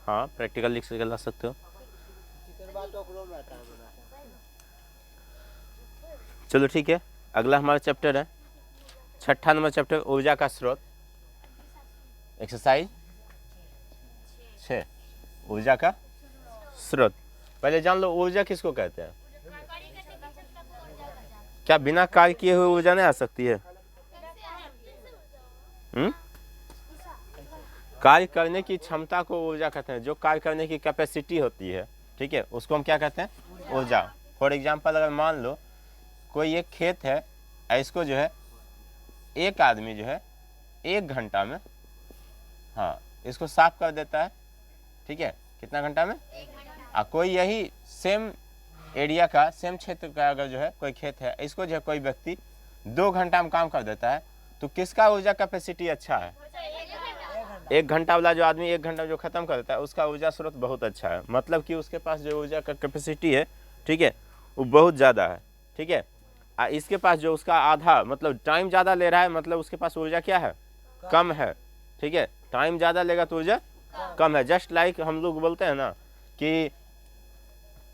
हाँ प्रैक्टिकल लिख के ला सकते हो। चलो ठीक है, अगला हमारा चैप्टर है 6ठा नंबर चैप्टर, ऊर्जा का स्रोत। एक्सरसाइज 6, ऊर्जा का स्रोत। पहले जान लो ऊर्जा किसको कहते हैं। क्या बिना कार्य किए हुए ऊर्जा नहीं आ सकती है? कार्य करने की क्षमता को ऊर्जा कहते हैं, जो कार्य करने की कैपेसिटी होती है, ठीक है, उसको हम क्या कहते हैं? ऊर्जा। फॉर एग्जांपल अगर मान लो कोई एक खेत है, इसको जो है एक आदमी जो है 1 घंटा में, हाँ, इसको साफ कर देता है, ठीक है, कितना घंटा में? कोई यही सेम एरिया का, सेम क्षेत्र का अगर जो है कोई खेत है, इसको जो है कोई व्यक्ति 2 घंटा में काम कर देता है, तो किसका ऊर्जा कैपेसिटी अच्छा है? 1 घंटा वाला जो आदमी 1 घंटा जो खत्म कर देता है, उसका ऊर्जा स्रोत बहुत अच्छा है, मतलब कि उसके पास जो ऊर्जा का कैपेसिटी है, ठीक है, वो बहुत ज़्यादा है, ठीक है। इसके पास जो उसका आधा, मतलब टाइम ज़्यादा ले रहा है, मतलब उसके पास ऊर्जा क्या है? कम है, ठीक है। टाइम ज़्यादा लेगा तो ऊर्जा कम है। जस्ट लाइक हम लोग बोलते हैं ना कि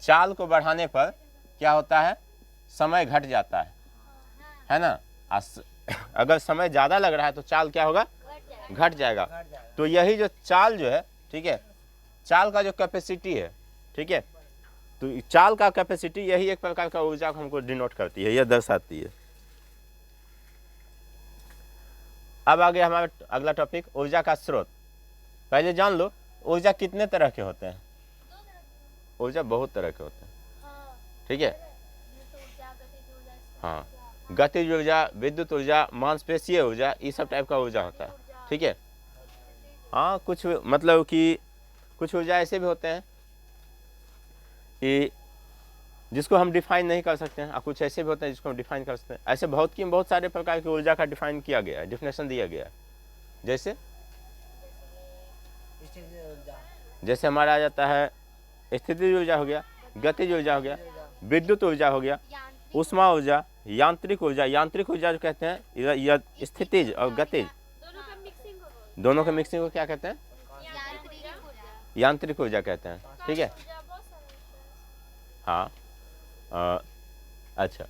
चाल को बढ़ाने पर क्या होता है? समय घट जाता है ना। अगर समय ज़्यादा लग रहा है तो चाल क्या होगा? घट जाएगा। तो यही जो चाल जो है, ठीक है, चाल का जो कैपेसिटी है, ठीक है, तो चाल का कैपेसिटी यही एक प्रकार का ऊर्जा को हमको डिनोट करती है, यह दर्शाती है। अब आगे हमारा अगला टॉपिक ऊर्जा का स्रोत। पहले जान लो ऊर्जा कितने तरह के होते हैं। ऊर्जा बहुत तरह के होते हैं, ठीक है। हाँ, गतिज ऊर्जा, विद्युत ऊर्जा, मांसपेशीय ऊर्जा, ये सब टाइप का ऊर्जा होता है, ठीक है। हाँ, कुछ मतलब कि कुछ ऊर्जा ऐसे भी होते हैं कि जिसको हम डिफाइन नहीं कर सकते हैं, और कुछ ऐसे भी होते हैं जिसको हम डिफाइन कर सकते हैं। ऐसे भौतिकी में बहुत सारे प्रकार की ऊर्जा का डिफाइन किया गया है, डिफिनेशन दिया गया है। जैसे हमारा आ जाता है स्थितिज ऊर्जा हो गया, गतिज ऊर्जा हो गया, विद्युत ऊर्जा हो गया, ऊष्मा ऊर्जा, यांत्रिक ऊर्जा। यांत्रिक ऊर्जा जो कहते हैं, स्थितिज और गतिज दोनों के मिक्सिंग को क्या कहते हैं? यांत्रिक ऊर्जा कहते हैं, ठीक है। हाँ, अच्छा,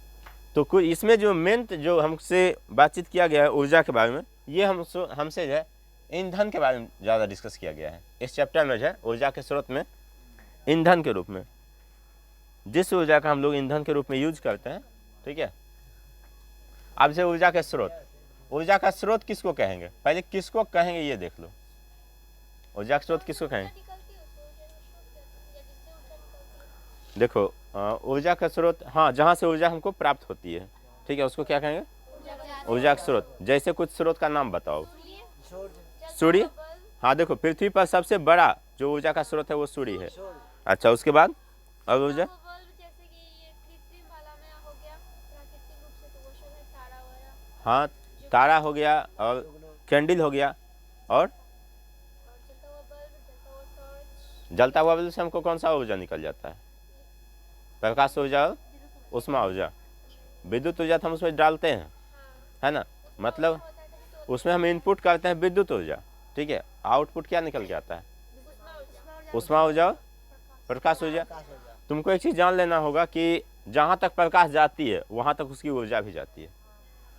तो कुछ इसमें जो मेन जो हमसे बातचीत किया गया है ऊर्जा के बारे में, ये हमसे जो है ईंधन के बारे में ज़्यादा डिस्कस किया गया है इस चैप्टर में। जो है ऊर्जा के स्रोत में ईंधन के रूप में, जिस ऊर्जा का हम लोग ईंधन के रूप में यूज करते हैं, ठीक है। अब से ऊर्जा के स्रोत, ऊर्जा का स्रोत किसको कहेंगे? पहले किसको कहेंगे ये देख लो। ऊर्जा का स्रोत किसको कहेंगे? देखो, ऊर्जा का स्रोत, हाँ, जहाँ से ऊर्जा हमको प्राप्त होती है, ठीक है, उसको क्या कहेंगे? ऊर्जा का स्रोत। जैसे कुछ स्रोत का नाम बताओ। सूर्य, हाँ, देखो पृथ्वी पर सबसे बड़ा जो ऊर्जा का स्रोत है वो सूर्य है। अच्छा, उसके बाद और ऊर्जा? हाँ, तारा हो गया, और कैंडल हो गया, और जलता हुआ बल्ब से हमको कौन सा ऊर्जा निकल जाता है? प्रकाश ऊर्जा, ऊष्मा ऊर्जा। विद्युत ऊर्जा तो हम उसमें डालते हैं, है ना, मतलब उसमें हम इनपुट करते हैं विद्युत ऊर्जा, ठीक है। आउटपुट क्या निकल के आता है? ऊष्मा ऊर्जा, प्रकाश ऊर्जा। तुमको एक चीज़ जान लेना होगा कि जहाँ तक प्रकाश जाती है वहाँ तक उसकी ऊर्जा भी जाती है,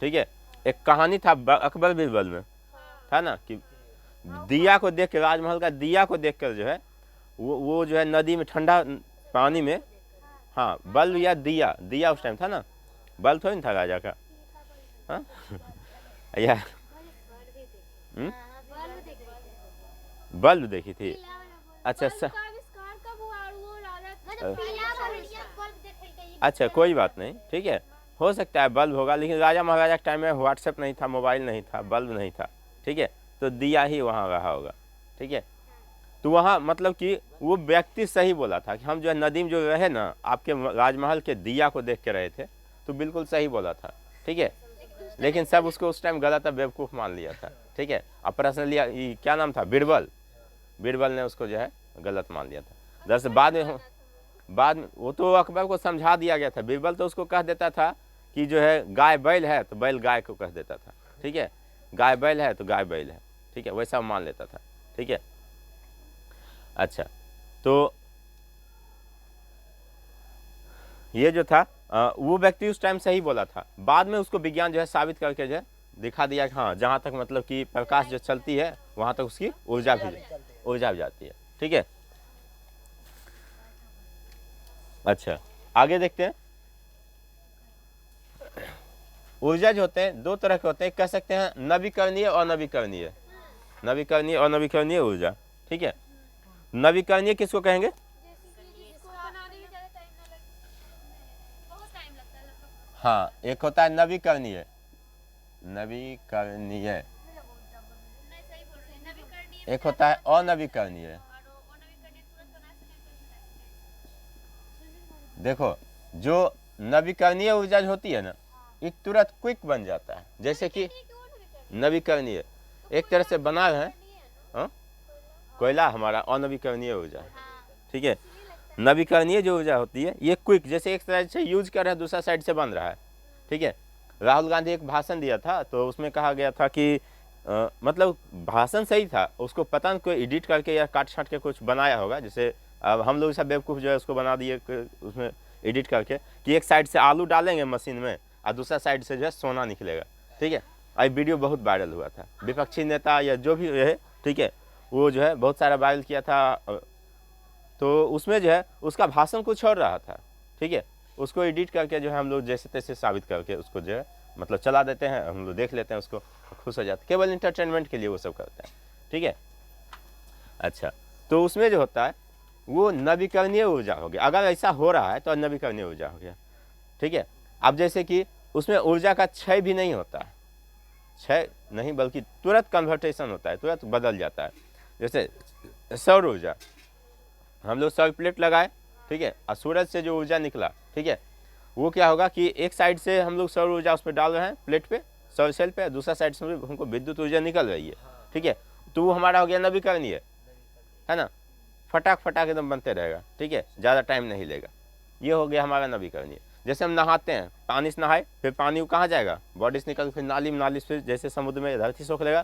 ठीक है। एक कहानी था अकबर बीरबल में, था ना, कि दिया को देख कर, राजमहल का दिया को देख कर जो है वो जो है नदी में ठंडा पानी में, हाँ, बल्ब या दिया, दिया उस टाइम था ना, बल्ब थोड़ी था राजा का, हाँ या बल्ब देखी थी। अच्छा, अच्छा, कोई बात नहीं, ठीक है, हो सकता है बल्ब होगा, लेकिन राजा महाराजा के टाइम में व्हाट्सएप नहीं था, मोबाइल नहीं था, बल्ब नहीं था, ठीक है, तो दिया ही वहाँ रहा होगा, ठीक है। तो वहाँ मतलब कि वो व्यक्ति सही बोला था कि हम जो है नदी में जो रहे ना, आपके राजमहल के दिया को देख के रहे थे, तो बिल्कुल सही बोला था, ठीक है। लेकिन सब उसको उस टाइम गलत बेवकूफ़ मान लिया था, ठीक है। अब पर्सनली क्या नाम था? बीरबल, बीरबल ने उसको जो है गलत मान लिया था। दरअसल बाद में वो तो अकबर को समझा दिया गया था। बीरबल तो उसको कह देता था कि जो है गाय बैल है तो बैल गाय को कह देता था, ठीक है, गाय बैल है तो गाय बैल है, ठीक है, वैसा मान लेता था, ठीक है। अच्छा, तो ये जो था वो व्यक्ति उस टाइम सही बोला था, बाद में उसको विज्ञान जो है साबित करके जो है दिखा दिया कि हाँ जहाँ तक मतलब कि प्रकाश जो चलती है वहाँ तक उसकी ऊर्जा भी जाती है। ठीक है, अच्छा आगे देखते हैं। ऊर्जा जो होते हैं दो तरह के होते हैं, कह सकते हैं नवीकरणीय और अनवीकरणीय, नवीकरणीय और नवीकरणीय ऊर्जा। ठीक है, नवीकरणीय किसको कहेंगे? हाँ, एक होता है नवीकरणीय, नवीकरणीय, एक होता है अनवीकरणीय। देखो, जो नवीकरणीय ऊर्जा जो होती है ना, एक तुरंत क्विक बन जाता है, जैसे कि नवीकरणीय एक तरह से बना है कोयला हमारा अनवीकरणीय ऊर्जा है। ठीक है, नवीकरणीय जो ऊर्जा होती है ये क्विक, जैसे एक साइड से यूज कर रहे हैं दूसरा साइड से बन रहा है। ठीक है, राहुल गांधी एक भाषण दिया था तो उसमें कहा गया था कि मतलब भाषण सही था, उसको पता नहीं कोई एडिट करके या काट छाट के कुछ बनाया होगा, जैसे अब हम लोग सब बेवकूफ़ जो है उसको बना दिए उसमें एडिट करके कि एक साइड से आलू डालेंगे मशीन में और दूसरा साइड से जो है सोना निकलेगा। ठीक है, ये वीडियो बहुत वायरल हुआ था, विपक्षी नेता या जो भी है, ठीक है, वो जो है बहुत सारा वायरल किया था। तो उसमें जो है उसका भाषण कुछ और रहा था। ठीक है, उसको एडिट करके जो है हम लोग जैसे तैसे साबित करके उसको जो है मतलब चला देते हैं, हम लोग देख लेते हैं उसको, खुश हो जाते हैं, केवल इंटरटेनमेंट के लिए वो सब करते हैं। ठीक है, अच्छा, तो उसमें जो होता है वो नवीकरणीय ऊर्जा हो गया, अगर ऐसा हो रहा है तो नवीकरणीय ऊर्जा हो गया। ठीक है, अब जैसे कि उसमें ऊर्जा का क्षय भी नहीं होता है, क्षय नहीं बल्कि तुरंत कन्वर्टेशन होता है, तुरंत बदल जाता है। जैसे सौर ऊर्जा, हम लोग सौर प्लेट लगाए, ठीक है, और सूरज से जो ऊर्जा निकला, ठीक है, वो क्या होगा कि एक साइड से हम लोग सौर ऊर्जा उस पर डाल रहे हैं प्लेट पे, सौर सेल पे, दूसरा साइड से हमको विद्युत ऊर्जा निकल रही है। ठीक है, तो वो हमारा हो गया नवीकरणीय, है ना, फटाक फटाक एकदम बनते रहेगा। ठीक है, ज़्यादा टाइम नहीं लेगा, ये हो गया हमारा नवीकरणीय। जैसे हम नहाते हैं, पानी से नहाए, फिर पानी वो कहाँ जाएगा, बॉडी से निकल, फिर नाली में, नाली से जैसे समुद्र में धरती सोख लेगा,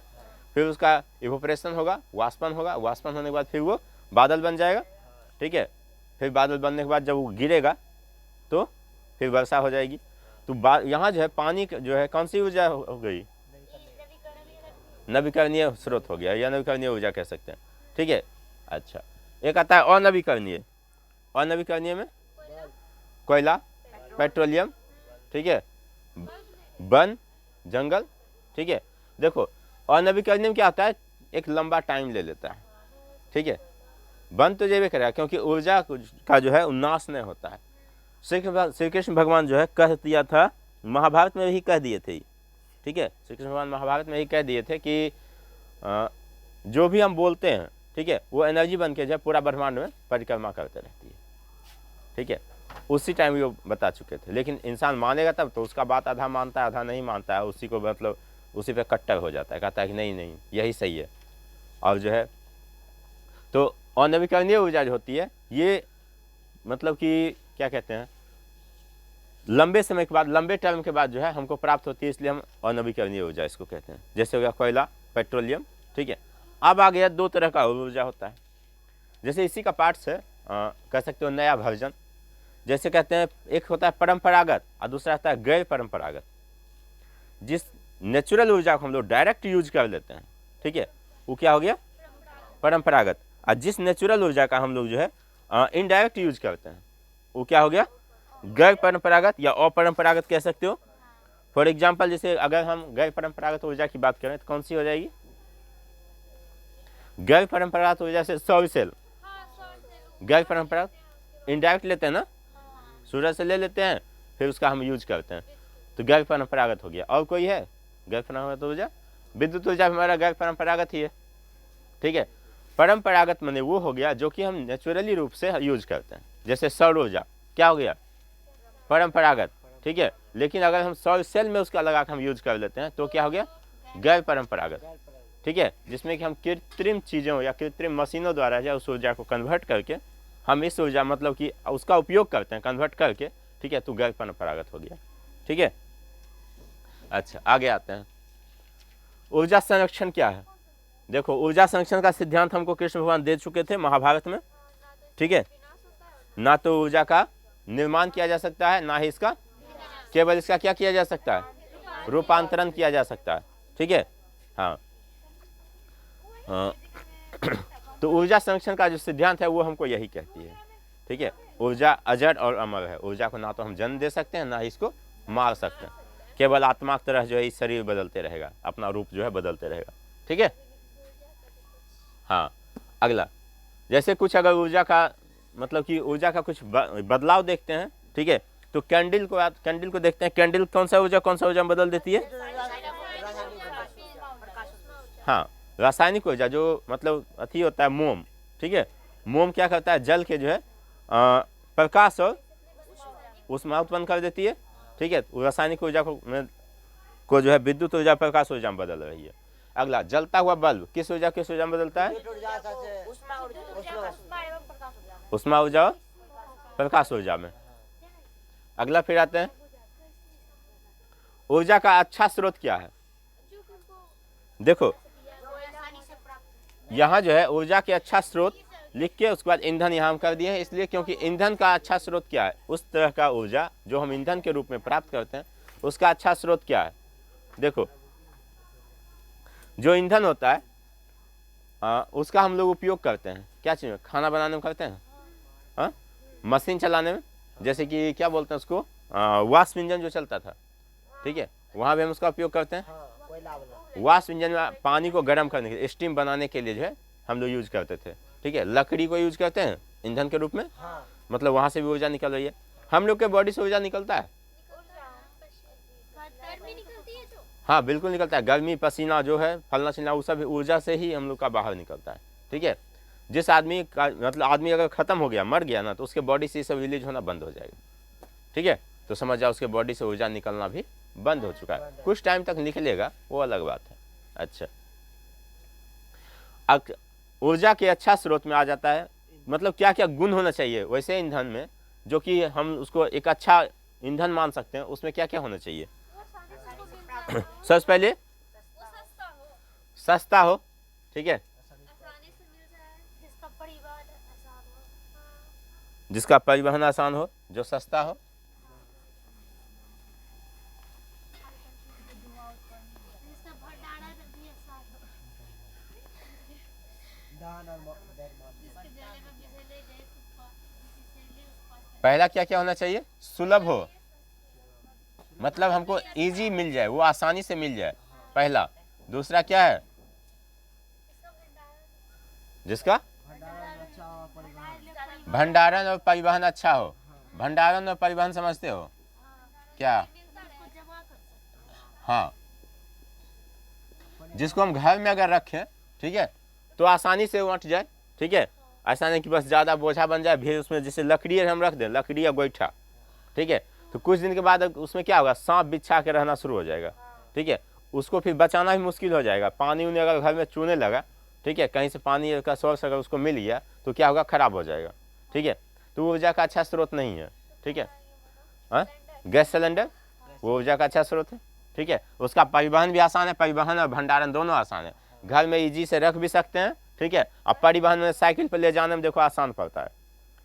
फिर उसका इवोपरेशन होगा, वाष्पन होगा, वाष्पन होने के बाद फिर वो बादल बन जाएगा। ठीक है, फिर बादल बनने के बाद जब वो गिरेगा तो फिर वर्षा हो जाएगी। तो यहाँ जो है पानी जो है कौन सी ऊर्जा हो गई, नवीकरणीय स्रोत हो गया या नवीकरणीय ऊर्जा कह सकते हैं। ठीक है, अच्छा, एक आता है अनवीकरणीय, अनवीकरणीय में कोयला, पेट्रोलियम, ठीक है, वन, जंगल। ठीक है, देखो अनवीकरणीय में क्या होता है, एक लंबा टाइम ले लेता है। ठीक है, बन तो जेबे करेगा क्योंकि ऊर्जा का जो है नाश नहीं होता है। श्री कृष्ण भगवान जो है कह दिया था, महाभारत में भी कह दिए थे। ठीक है, श्री कृष्ण भगवान महाभारत में ही कह दिए थे कि जो भी हम बोलते हैं, ठीक है, वो एनर्जी बन के जो है पूरा ब्रह्मांड में परिक्रमा करते रहती है। ठीक है, उसी टाइम वो बता चुके थे, लेकिन इंसान मानेगा तब तो, उसका बात आधा मानता है आधा नहीं मानता है, उसी को मतलब उसी पे कट्टर हो जाता है, कहता है कि नहीं नहीं यही सही है। और जो है तो अनवीकरणीय ऊर्जा जो होती है ये मतलब कि क्या कहते हैं, लंबे समय के बाद, लंबे टर्म के बाद जो है हमको प्राप्त होती है, इसलिए हम अनवीकरणीय ऊर्जा इसको कहते हैं। जैसे हो गया कोयला, पेट्रोलियम। ठीक है, अब आ गया दो तरह का ऊर्जा होता है, जैसे इसी का पार्ट्स है, कह सकते हो नया वर्जन। जैसे कहते हैं एक होता है परंपरागत और दूसरा होता है गैर परंपरागत। जिस नेचुरल ऊर्जा को हम लोग डायरेक्ट यूज कर लेते हैं, ठीक है, वो क्या हो गया, परंपरागत। और जिस नेचुरल ऊर्जा का हम लोग जो है इनडायरेक्ट यूज करते हैं, वो क्या हो गया, गैर परंपरागत या अपरंपरागत कह सकते हो। फॉर एग्जाम्पल, जैसे अगर हम गैर परंपरागत ऊर्जा की बात करें तो कौन सी हो जाएगी, गैर परंपरागत ऊर्जा से सौर सेल, गैर परंपरागत इनडायरेक्ट लेते हैं ना, सूरज से ले लेते हैं फिर उसका हम यूज करते हैं, तो गैर परंपरागत हो गया। और कोई है गैर परंपरागत ऊर्जा, विद्युत ऊर्जा हमारा गैर परंपरागत ही है। ठीक है, परंपरागत माने वो हो गया जो कि हम नेचुरली रूप से यूज करते हैं, जैसे सौर ऊर्जा क्या हो गया, परंपरागत। ठीक है, लेकिन अगर हम सौर सेल में उसका लगा कर हम यूज कर लेते हैं तो क्या हो गया, गैर परंपरागत। ठीक है, जिसमें कि हम कृत्रिम चीज़ों या कृत्रिम मशीनों द्वारा या उस ऊर्जा को कन्वर्ट करके हम इस ऊर्जा मतलब कि उसका उपयोग करते हैं कन्वर्ट करके। ठीक है, तो गैर परंपरागत हो गया। ठीक है, अच्छा आगे आते हैं, ऊर्जा संरक्षण क्या है। देखो ऊर्जा संरक्षण का सिद्धांत हमको कृष्ण भगवान दे चुके थे महाभारत में, ठीक है। ना तो ऊर्जा का निर्माण किया जा सकता है, ना ही इसका, केवल इसका क्या किया जा सकता है, रूपांतरण किया जा सकता है, ठीक है। हाँ तो ऊर्जा संरक्षण का जो सिद्धांत है वो हमको यही कहती है, ठीक है। ऊर्जा अजड़ और अमर है, ऊर्जा को ना तो हम जन्म दे सकते हैं, ना ही इसको मार सकते हैं, केवल आत्मा की तरह जो है इस शरीर बदलते रहेगा, अपना रूप जो है बदलते रहेगा, ठीक है। हाँ अगला, जैसे कुछ अगर ऊर्जा का मतलब कि ऊर्जा का कुछ बदलाव देखते हैं, ठीक है, तो कैंडल को देखते हैं, कैंडल कौन सा ऊर्जा बदल देती है, हाँ रासायनिक ऊर्जा जो मतलब अथी होता है मोम, ठीक है। मोम क्या करता है, जल के जो है प्रकाश और ऊष्मा उत्पन्न कर देती है, ठीक है। रासायनिक ऊर्जा को जो है विद्युत ऊर्जा प्रकाश ऊर्जा में बदल रही है। अगला, जलता हुआ बल्ब किस ऊर्जा में बदलता है, ऊष्मा ऊर्जा और प्रकाश ऊर्जा में। अगला फिर आते हैं, ऊर्जा का अच्छा स्रोत क्या है। देखो यहाँ जो है ऊर्जा के अच्छा स्रोत लिख के उसके बाद ईंधन यहाँ हम कर दिए हैं, इसलिए क्योंकि ईंधन का अच्छा स्रोत क्या है, उस तरह का ऊर्जा जो हम ईंधन के रूप में प्राप्त करते हैं उसका अच्छा स्रोत क्या है। देखो जो ईंधन होता है उसका हम लोग उपयोग करते हैं क्या चीज़ में, खाना बनाने में करते हैं, मशीन चलाने में, जैसे कि क्या बोलते हैं उसको, वाष्प इंजन जो चलता था, ठीक है, वहाँ भी हम उसका उपयोग करते हैं। वाष्प इंजन में पानी को गर्म करने के लिए, स्टीम बनाने के लिए जो है हम लोग यूज करते थे, ठीक है। लकड़ी को यूज करते हैं ईंधन के रूप में, मतलब वहाँ से भी ऊर्जा निकल रही है। हम लोग के बॉडी से ऊर्जा निकलता है, हाँ बिल्कुल निकलता है, गर्मी पसीना जो है फलना चिलना वो सब ऊर्जा से ही हम लोग का बाहर निकलता है, ठीक है। जिस आदमी का मतलब आदमी अगर खत्म हो गया, मर गया ना, तो उसके बॉडी से ये सब रिलीज होना बंद हो जाएगा, ठीक है। तो समझ जाओ उसके बॉडी से ऊर्जा निकलना भी बंद हो चुका है, कुछ टाइम तक निकलेगा वो अलग बात है। अच्छा, अब ऊर्जा के अच्छा स्रोत में आ जाता है, मतलब क्या क्या गुण होना चाहिए वैसे ईंधन में जो कि हम उसको एक अच्छा ईंधन मान सकते हैं, उसमें क्या क्या होना चाहिए। सबसे पहले सस्ता हो, ठीक है, जिसका परिवहन आसान हो, जो सस्ता हो, पहला क्या क्या होना चाहिए, सुलभ हो, मतलब हमको इजी मिल जाए, वो आसानी से मिल जाए, पहला। दूसरा क्या है, जिसका भंडारण और परिवहन अच्छा हो। भंडारण और परिवहन समझते हो क्या, हाँ, जिसको हम घर में अगर रखें, ठीक है, तो आसानी से उठ जाए, ठीक है, ऐसा नहीं कि बस ज़्यादा बोझा बन जाए, फिर उसमें जैसे लकड़ी हम रख दें, लकड़ी या गोईठा, ठीक है, तो कुछ दिन के बाद उसमें क्या होगा, सांप बिछा के रहना शुरू हो जाएगा, ठीक है, उसको फिर बचाना भी मुश्किल हो जाएगा। पानी उन्हें अगर घर में चूने लगा, ठीक है, कहीं से पानी का सोर्स अगर उसको मिल गया तो क्या होगा, खराब हो जाएगा, ठीक है। तो वो ऊर्जा का अच्छा स्रोत नहीं है, ठीक है। गैस सिलेंडर वो ऊर्जा का अच्छा स्रोत है, ठीक है, उसका परिवहन भी आसान है, परिवहन और भंडारण दोनों आसान है, घर में इजी से रख भी सकते हैं, ठीक है। अब परिवहन में साइकिल पर ले जाने में देखो आसान पड़ता है,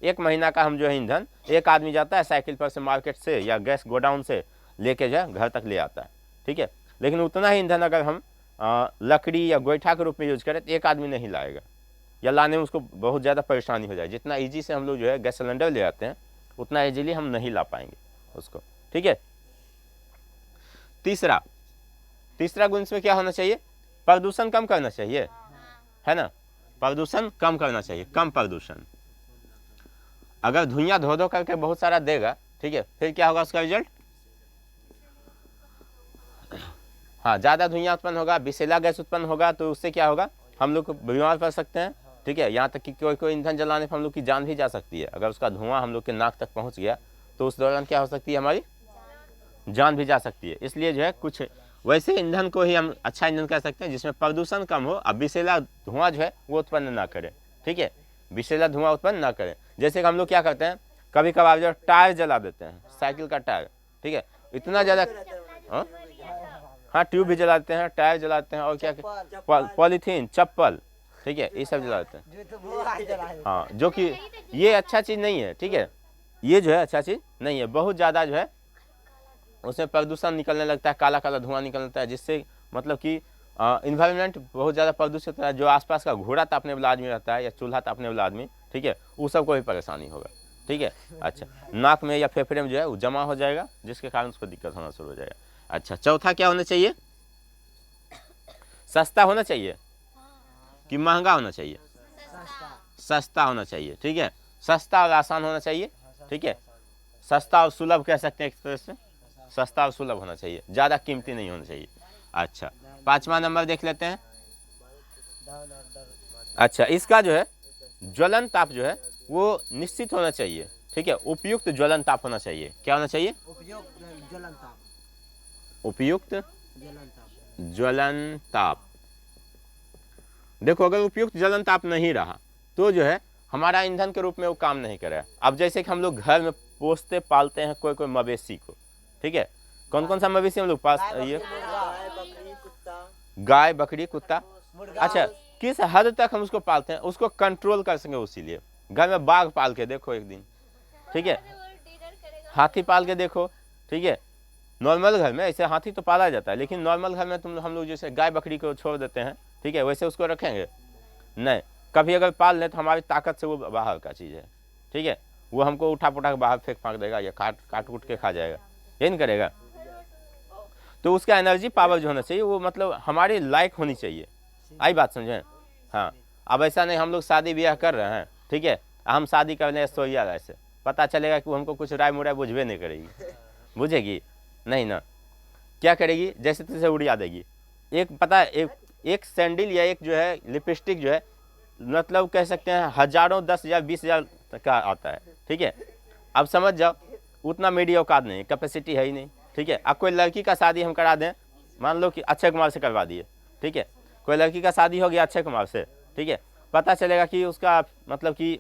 1 महीना का हम जो है ईंधन एक आदमी जाता है साइकिल पर से मार्केट से या गैस गोडाउन से लेके जो है घर तक ले आता है, ठीक है। लेकिन उतना ही ईंधन अगर हम लकड़ी या गोईठा के रूप में यूज करें तो एक आदमी नहीं लाएगा, या लाने में उसको बहुत ज़्यादा परेशानी हो जाए। जितना ईजी से हम लोग जो है गैस सिलेंडर ले आते हैं उतना ईजीली हम नहीं ला पाएंगे उसको, ठीक है। तीसरा गुण इसमें क्या होना चाहिए, प्रदूषण कम करना चाहिए, है ना, प्रदूषण कम करना चाहिए, कम प्रदूषण। अगर धुइयां धो धो करके बहुत सारा देगा, ठीक है, फिर क्या होगा उसका रिजल्ट, हाँ ज़्यादा धुइयां उत्पन्न होगा, विषैला गैस उत्पन्न होगा, तो उससे क्या होगा, हम लोग बीमार पड़ सकते हैं, ठीक है। यहाँ तक कि कोई ईंधन जलाने पर हम लोग की जान भी जा सकती है। अगर उसका धुआं हम लोग के नाक तक पहुँच गया तो उस दौरान क्या हो सकती है, हमारी जान भी जा सकती है। इसलिए जो है कुछ वैसे ईंधन को ही हम अच्छा ईंधन कह सकते हैं जिसमें प्रदूषण कम हो, अब विषैला धुआं जो है वो उत्पन्न ना करे, ठीक है, विषैला धुआं उत्पन्न ना करे। जैसे कि हम लोग क्या करते हैं, कभी कभार जो टायर जला देते हैं, साइकिल का टायर, ठीक है, इतना ज़्यादा, हाँ ट्यूब भी जलाते हैं, टायर जलाते हैं, और क्या पॉलीथीन, चप्पल, ठीक है, ये सब जलाते हैं। हाँ, जो कि ये अच्छा चीज़ नहीं है, ठीक है, ये जो है अच्छा चीज़ नहीं है। बहुत ज़्यादा जो है उसमें प्रदूषण निकलने लगता है, काला काला धुआं निकलता है, जिससे मतलब कि इन्वायरमेंट बहुत ज़्यादा प्रदूषित होता है। जो आसपास का घोड़ा तापने वाला आदमी रहता है या चूल्हा तापने वाला आदमी, ठीक है, वो सबको भी परेशानी होगा, ठीक है। अच्छा, नाक में या फेफड़े में जो है वो जमा हो जाएगा, जिसके कारण उसको दिक्कत होना शुरू हो जाएगा। अच्छा, चौथा क्या होना चाहिए? सस्ता होना चाहिए कि महंगा होना चाहिए? सस्ता होना चाहिए, ठीक है, सस्ता और आसान होना चाहिए, ठीक है, सस्ता और सुलभ कह सकते हैं एक तरह से, सस्ता और सुलभ होना चाहिए, ज़्यादा कीमती नहीं होना चाहिए। अच्छा, 5वां नंबर देख लेते हैं। अच्छा, इसका जो है ज्वलन ताप जो है वो निश्चित होना चाहिए, ठीक है, उपयुक्त ज्वलन ताप होना चाहिए। क्या होना चाहिए? उपयुक्त ज्वलन ताप। देखो, अगर उपयुक्त ज्वलन ताप नहीं रहा तो जो है हमारा ईंधन के रूप में वो काम नहीं करेगा। अब जैसे कि हम लोग घर में पोसते पालते हैं कोई कोई मवेशी को, ठीक है, कौन कौन सा मवेशी हम लोग पास, ये गाय, बकरी, कुत्ता। अच्छा, किस हद तक हम उसको पालते हैं, उसको कंट्रोल कर सकें, इसीलिए घर में बाघ पाल के देखो एक दिन, ठीक है, हाथी पाल के देखो, ठीक है। नॉर्मल घर में ऐसे हाथी तो पाला जाता है, लेकिन नॉर्मल घर में हम लोग जैसे गाय बकरी को छोड़ देते हैं, ठीक है, वैसे उसको रखेंगे नहीं। कभी अगर पाल लें तो हमारी ताकत से वो बाहर का चीज़ है, ठीक है, वो हमको उठा पुठा के बाहर फेंक फाँक देगा या काट कूट के खा जाएगा, ये नहीं करेगा। तो उसका एनर्जी पावर जो होना चाहिए वो मतलब हमारे लायक होनी चाहिए। आई बात समझें? हाँ, अब ऐसा नहीं हम लोग शादी ब्याह कर रहे हैं, ठीक है, हम शादी करने सोइया ऐसे पता चलेगा कि वो हमको कुछ राय मुराय बुझबे नहीं करेगी, बुझेगी नहीं ना, क्या करेगी, जैसे तैसे उड़िया देगी। एक पता है, एक सैंडल या एक जो है लिपस्टिक जो है मतलब कह सकते हैं हजारों, 10,000 20,000 का आता है, ठीक है। अब समझ जाओ उतना मीडिया औकात नहीं, कैपेसिटी है ही नहीं, ठीक है। अब कोई लड़की का शादी हम करा दें, मान लो कि अक्षय कुमार से करवा दिए, ठीक है, कोई लड़की का शादी हो गया अक्षय कुमार से, ठीक है, पता चलेगा कि उसका मतलब कि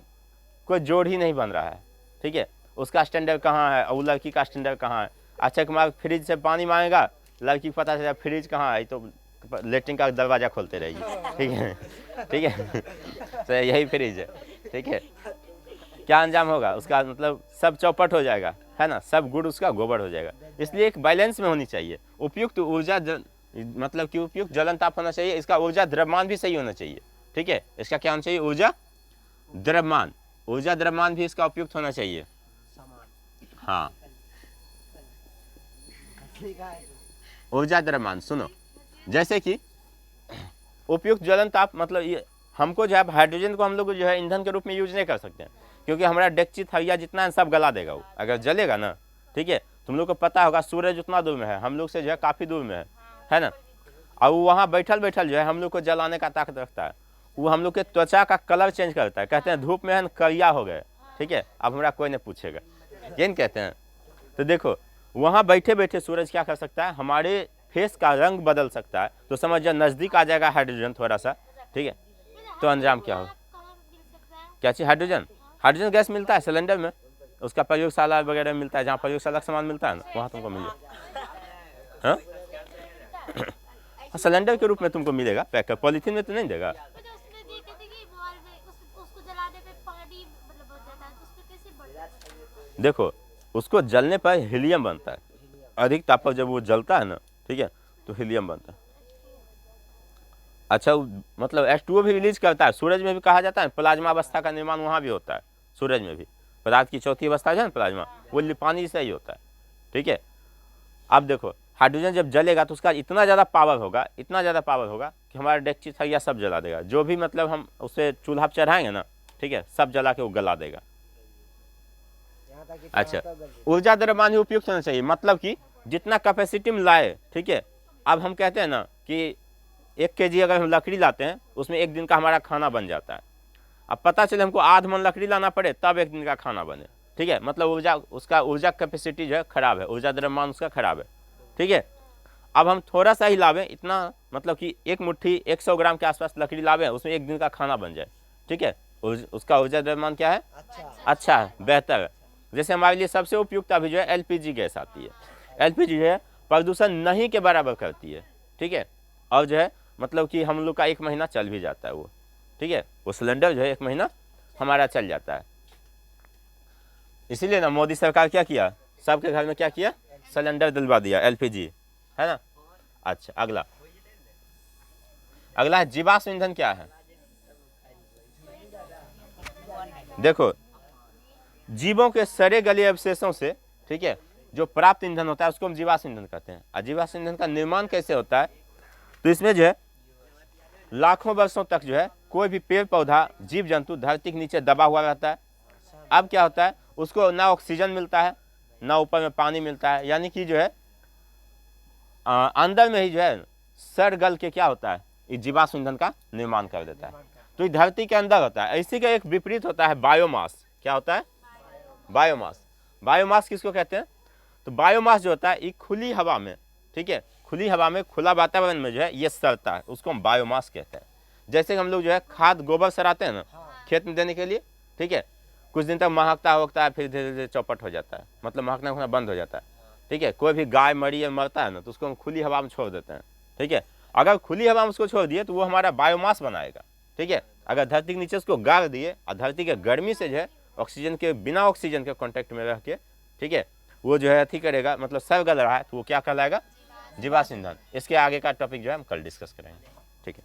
कोई जोड़ ही नहीं बन रहा है, ठीक है, उसका स्टैंडर्ड कहाँ है और लड़की का स्टैंडर्ड कहाँ है। अक्षय कुमार फ्रिज से पानी मांगेगा, लड़की को पता चलेगा फ्रिज कहाँ है, तो लेटरिन का दरवाज़ा खोलते रहेगी, ठीक है, ठीक है, तो यही फ्रिज है, ठीक है। क्या अंजाम होगा उसका, मतलब सब चौपट हो जाएगा, है ना, सब गुड़ उसका गोबर हो जाएगा। इसलिए एक बैलेंस में होनी चाहिए। उपयुक्त ऊर्जा मतलब कि उपयुक्त ज्वलन ताप होना चाहिए, इसका ऊर्जा द्रव्यमान भी सही होना चाहिए, ठीक है। इसका क्या होना चाहिए? ऊर्जा द्रव्यमान, ऊर्जा द्रव्यमान भी इसका उपयुक्त होना चाहिए। हाँ, ऊर्जा द्रव्यमान सुनो, जैसे कि उपयुक्त ज्वलन ताप मतलब ये हमको जो है हाइड्रोजन को हम लोग जो है ईंधन के रूप में यूज नहीं कर सकते हैं, क्योंकि हमारा डेक्ची थरिया जितना है सब गला देगा वो अगर जलेगा ना, ठीक है। तुम लोग को पता होगा सूरज उतना दूर में है, हम लोग से जो है काफ़ी दूर में है ना, और वहाँ बैठल बैठल जो है हम लोग को जलाने का ताकत रखता है। वो हम लोग के त्वचा का कलर चेंज करता है, कहते हैं धूप में है करिया हो गए, ठीक है। अब हमारा कोई नहीं पूछेगा, ये नहीं कहते हैं। तो देखो वहाँ बैठे बैठे सूरज क्या कर सकता है, हमारे फेस का रंग बदल सकता है। तो समझ जाओ नज़दीक आ जाएगा हाइड्रोजन थोड़ा सा, ठीक है, तो अंजाम क्या हो, क्या चीज़? हाइड्रोजन, हाइड्रोजन गैस मिलता है सिलेंडर में, उसका प्रयोगशाला वगैरह में मिलता है, जहाँ प्रयोगशाला का सामान मिलता है ना वहाँ तुमको मिल जाएगा। हाँ, सिलेंडर के रूप में तुमको मिलेगा पैक कर, पॉलीथीन में तो नहीं देगा। देखो उसको जलने पर हीलियम बनता है, अधिक ताप पर जब वो जलता है ना, ठीक है, तो हीलियम बनता है। अच्छा, मतलब H2O भी रिलीज करता है, सूरज में भी कहा जाता है प्लाज्मा अवस्था का निर्माण वहाँ भी होता है, सूरज में भी पदार्थ की चौथी अवस्था है ना प्लाज्मा, वो पानी से ही होता है, ठीक है। अब देखो हाइड्रोजन जब जलेगा तो उसका इतना ज़्यादा पावर होगा, इतना ज़्यादा पावर होगा कि हमारा डेक्ची थरिया सब जला देगा, जो भी मतलब हम उसे चूल्हा पर चढ़ाएंगे ना, ठीक है, सब जला के वो गला देगा। अच्छा, ऊर्जा द्रव्यमान ही उपयुक्त होना चाहिए, मतलब कि जितना कैपेसिटी में लाए, ठीक है। अब हम कहते हैं ना कि 1 kg अगर हम लकड़ी लाते हैं उसमें 1 दिन का हमारा खाना बन जाता है। अब पता चले हमको आध मन लकड़ी लाना पड़े तब 1 दिन का खाना बने, ठीक है, मतलब ऊर्जा उसका ऊर्जा कैपेसिटी जो है खराब है, ऊर्जा द्रव्यमान उसका खराब है, ठीक है। अब हम थोड़ा सा ही लावें, इतना मतलब कि 1 मुट्ठी 100 ग्राम के आसपास लकड़ी लावें, उसमें 1 दिन का खाना बन जाए, ठीक है, उसका ऊर्जा द्रव्यमान क्या है? अच्छा है, बेहतर है। जैसे हमारे लिए सबसे उपयुक्त अभी जो है LPG गैस आती है। LPG जो है प्रदूषण नहीं के बराबर करती है, ठीक है। और जो है मतलब कि हम लोग का 1 महीना चल भी जाता है वो, ठीक है, वो सिलेंडर जो है 1 महीना हमारा चल जाता है। इसीलिए ना मोदी सरकार क्या किया, सबके घर में क्या किया, सिलेंडर दिलवा दिया, एलपीजी, है ना। अच्छा, अगला है जीवाश्म ईंधन। क्या है, देखो जीवों के सड़े गले अवशेषों से, ठीक है, जो प्राप्त ईंधन होता है उसको हम जीवाश्म ईंधन कहते हैं। और जीवाश्म ईंधन का निर्माण कैसे होता है, तो इसमें जो है लाखों वर्षों तक जो है कोई भी पेड़ पौधा जीव जंतु धरती के नीचे दबा हुआ रहता है। अब क्या होता है, उसको ना ऑक्सीजन मिलता है ना ऊपर में पानी मिलता है, यानी कि जो है अंदर में ही जो है सड़ गल के क्या होता है, इस जीवाश्म ईंधन का निर्माण कर देता है। तो ये धरती के अंदर होता है। इसी का एक विपरीत होता है बायोमास। क्या होता है, बायोमास। बायोमास किसको कहते हैं, तो बायोमास जो होता है ये खुली हवा में, ठीक है, खुली हवा में खुला वातावरण में जो है ये सड़ता है, उसको हम बायोमास कहते हैं। जैसे हम लोग जो है खाद गोबर सराते हैं ना खेत में देने के लिए, ठीक है, कुछ दिन तक महकता होता है, फिर धीरे धीरे चौपट हो जाता है, मतलब महकना उखना बंद हो जाता है, ठीक है। कोई भी गाय मरी या मरता है ना तो उसको हम खुली हवा में छोड़ देते हैं, ठीक है। अगर खुली हवा में उसको छोड़ दिए तो वो हमारा बायोमास बनाएगा, ठीक है। अगर धरती के नीचे उसको गाड़ दिए और धरती के गर्मी से जो है ऑक्सीजन के बिना ऑक्सीजन के कॉन्टैक्ट में रह के, ठीक है, वो जो है अथी करेगा, मतलब सड़ गल रहा है तो वो क्या कहलाएगा, जीवाश्म ईंधन। इसके आगे का टॉपिक जो है हम कल डिस्कस करेंगे, ठीक है।